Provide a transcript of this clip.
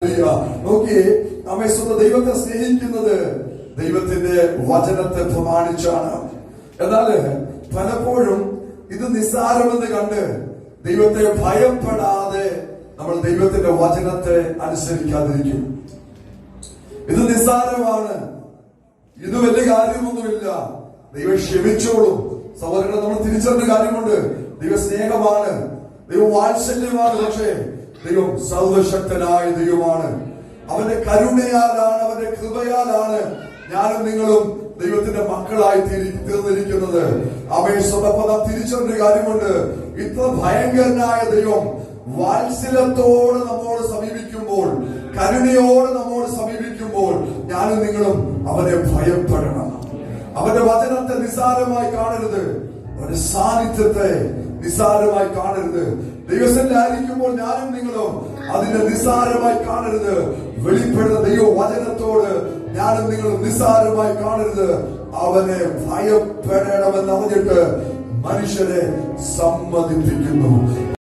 നോക്കിയേ, നമ്മെ സ്വന്തം ദൈവത്തെ സ്നേഹിക്കുന്നത് ദൈവത്തിന്റെ വചനത്തെ പ്രമാണിച്ചാണ്. എന്നാൽ പലപ്പോഴും ഇത് നിസ്സാരമെന്ന് കണ്ട് ദൈവത്തെ ഭയപ്പെടാതെ നമ്മൾ ദൈവത്തിന്റെ വചനത്തെ അനുസരിക്കാതിരിക്കും. ഇത് നിസ്സാരമാണ്, ഇത് വലിയ കാര്യമൊന്നുമില്ല, ദൈവം ക്ഷമിച്ചോളും. സഹോദരങ്ങളെ, നമ്മൾ തിരിച്ചറിഞ്ഞ കാര്യമുണ്ട്. ദൈവ സ്നേഹമാണ്, ദൈവം വാത്സല്യമാണ്. പക്ഷേ ദൈവം സർവശക്തനായ ദൈവമാണ്. അവന്റെ കരുണയാലാണ്, അവന്റെ കൃപയാലാണ് ഞാനും നിങ്ങളും ദൈവത്തിന്റെ മക്കളായി തീർന്നിരിക്കുന്നത്. അവയെ സ്വതപ്പദം തിരിച്ചറിഞ്ഞ കാര്യമുണ്ട്. ഇത്ര ഭയങ്കരനായ ദൈവം വാത്സല്യത്തോടെ നമ്മോട് സമീപിക്കുമ്പോൾ, കരുണയോടെ നമ്മോട് സമീപിക്കുമ്പോൾ ഞാനും നിങ്ങളും അവനെ ഭയപ്പെടണം. അവന്റെ വചനത്തെ നിസ്സാരമായി കാണരുത്, അവന്റെ സാന്നിധ്യത്തെ നിസ്സാരമായി കാണരുത്. ദൈവസന്നിധിയിലായിരിക്കുമ്പോൾ ഞാനും നിങ്ങളും അതിനെ നിസ്സാരമായി കാണരുത്. വെളിപ്പെടുന്ന ദൈവ വചനത്തോട് ഞാനും നിങ്ങളും നിസ്സാരമായി കാണരുത്. അവനെ ഭയപ്പെടണമെന്ന് അറിഞ്ഞിട്ട് മനുഷ്യരെ സമ്മതിപ്പിക്കുന്നു.